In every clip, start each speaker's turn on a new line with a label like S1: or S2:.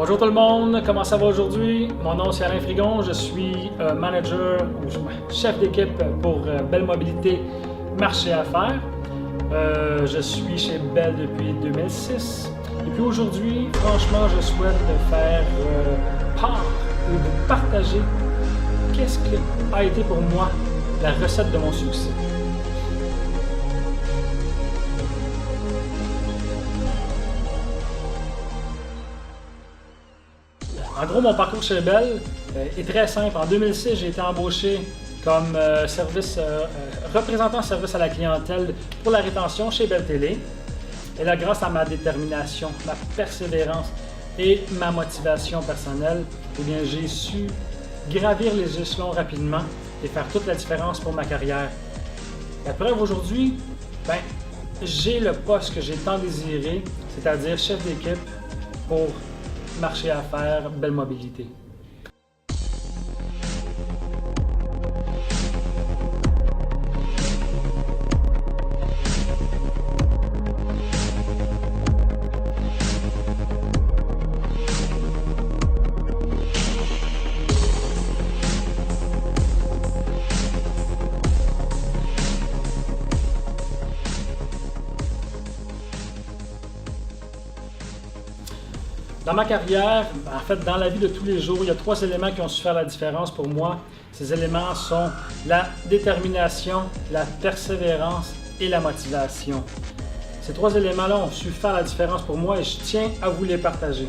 S1: Bonjour tout le monde, comment ça va aujourd'hui? Mon nom c'est Alain Frigon, je suis manager ou chef d'équipe pour Bell Mobilité Marché Affaires. Je suis chez Bell depuis 2006. Et puis aujourd'hui, franchement, je souhaite faire part ou vous partager qu'est-ce que a été pour moi la recette de mon succès. En gros, mon parcours chez Bell est très simple. En 2006, j'ai été embauché comme représentant service à la clientèle pour la rétention chez Bell Télé. Et là, grâce à ma détermination, ma persévérance et ma motivation personnelle, eh bien, j'ai su gravir les échelons rapidement et faire toute la différence pour ma carrière. La preuve aujourd'hui, j'ai le poste que j'ai tant désiré, c'est-à-dire chef d'équipe pour Marché Affaires, Bell Mobilité. Dans ma carrière, en fait, dans la vie de tous les jours, il y a 3 éléments qui ont su faire la différence pour moi. Ces éléments sont la détermination, la persévérance et la motivation. Ces 3 éléments-là ont su faire la différence pour moi et je tiens à vous les partager.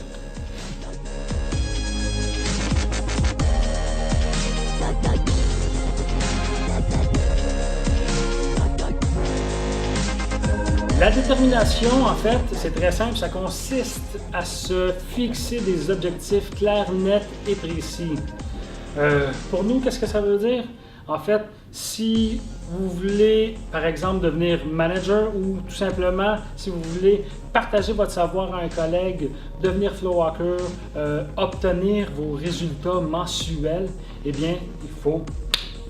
S1: La détermination, en fait, c'est très simple, ça consiste à se fixer des objectifs clairs, nets et précis. Pour nous, qu'est-ce que ça veut dire? En fait, si vous voulez, par exemple, devenir manager ou tout simplement, si vous voulez partager votre savoir à un collègue, devenir flowwalker, obtenir vos résultats mensuels, eh bien, il faut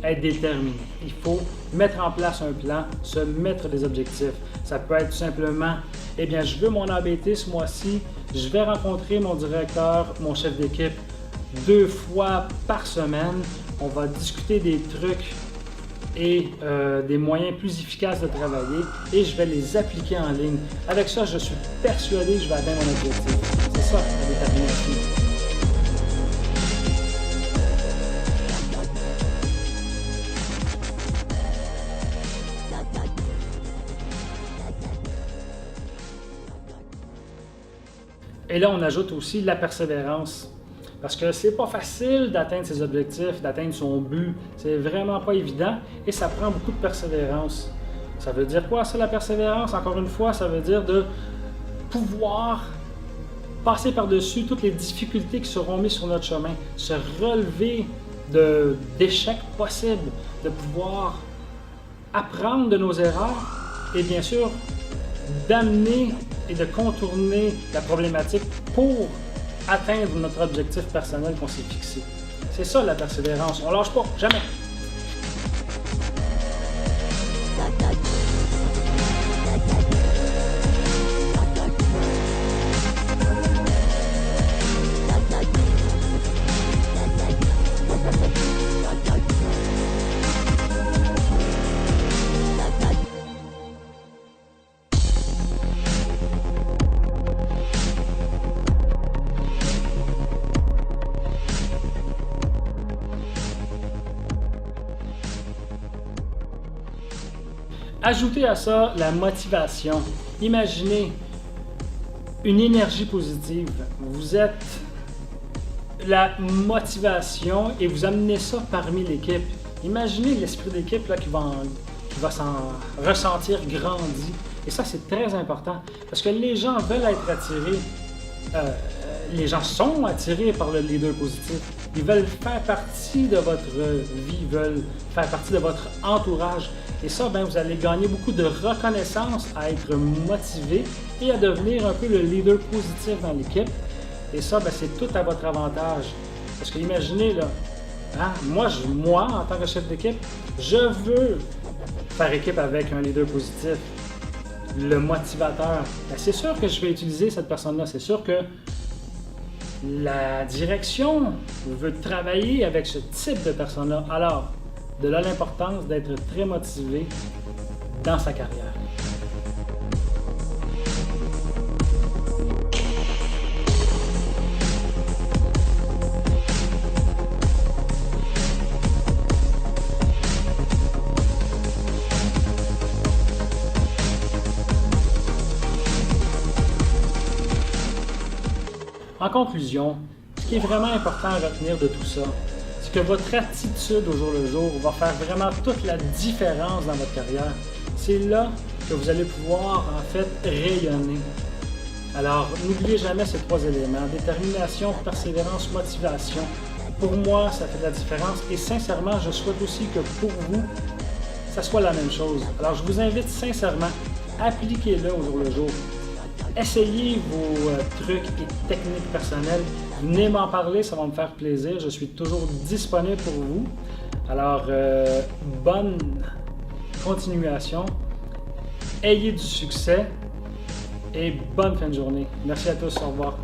S1: être déterminé. Il faut mettre en place un plan, se mettre des objectifs. Ça peut être tout simplement, eh bien, je veux mon ABT ce mois-ci, je vais rencontrer mon directeur, mon chef d'équipe 2 fois par semaine. On va discuter des trucs et des moyens plus efficaces de travailler et je vais les appliquer en ligne. Avec ça, je suis persuadé que je vais atteindre mon objectif. C'est ça, la détermination. Et là, on ajoute aussi la persévérance. Parce que c'est pas facile d'atteindre ses objectifs, d'atteindre son but. C'est vraiment pas évident et ça prend beaucoup de persévérance. Ça veut dire quoi ça, la persévérance? Encore une fois, ça veut dire de pouvoir passer par-dessus toutes les difficultés qui seront mises sur notre chemin, se relever d'échecs possibles, de pouvoir apprendre de nos erreurs et bien sûr d'amener et de contourner la problématique pour atteindre notre objectif personnel qu'on s'est fixé. C'est ça la persévérance, on lâche pas, jamais. Ajoutez à ça la motivation. Imaginez une énergie positive. Vous êtes la motivation et vous amenez ça parmi l'équipe. Imaginez l'esprit d'équipe là, qui va s'en ressentir grandi. Et ça, c'est très important parce que les gens veulent être attirés. Les gens sont attirés par le leader positif. Ils veulent faire partie de votre vie, ils veulent faire partie de votre entourage. Et ça, vous allez gagner beaucoup de reconnaissance à être motivé et à devenir un peu le leader positif dans l'équipe. Et ça, c'est tout à votre avantage. Parce que imaginez, là, moi, en tant que chef d'équipe, je veux faire équipe avec un leader positif, le motivateur. C'est sûr que je vais utiliser cette personne-là. C'est sûr que La direction veut travailler avec ce type de personne-là. Alors, de là l'importance d'être très motivé dans sa carrière. En conclusion, ce qui est vraiment important à retenir de tout ça, c'est que votre attitude au jour le jour va faire vraiment toute la différence dans votre carrière. C'est là que vous allez pouvoir en fait rayonner. Alors, n'oubliez jamais ces 3 éléments, détermination, persévérance, motivation. Pour moi, ça fait la différence et sincèrement, je souhaite aussi que pour vous, ça soit la même chose. Alors, je vous invite sincèrement, appliquez-le au jour le jour. Essayez vos trucs et techniques personnelles. Venez m'en parler, ça va me faire plaisir. Je suis toujours disponible pour vous. Alors, bonne continuation. Ayez du succès et bonne fin de journée. Merci à tous. Au revoir.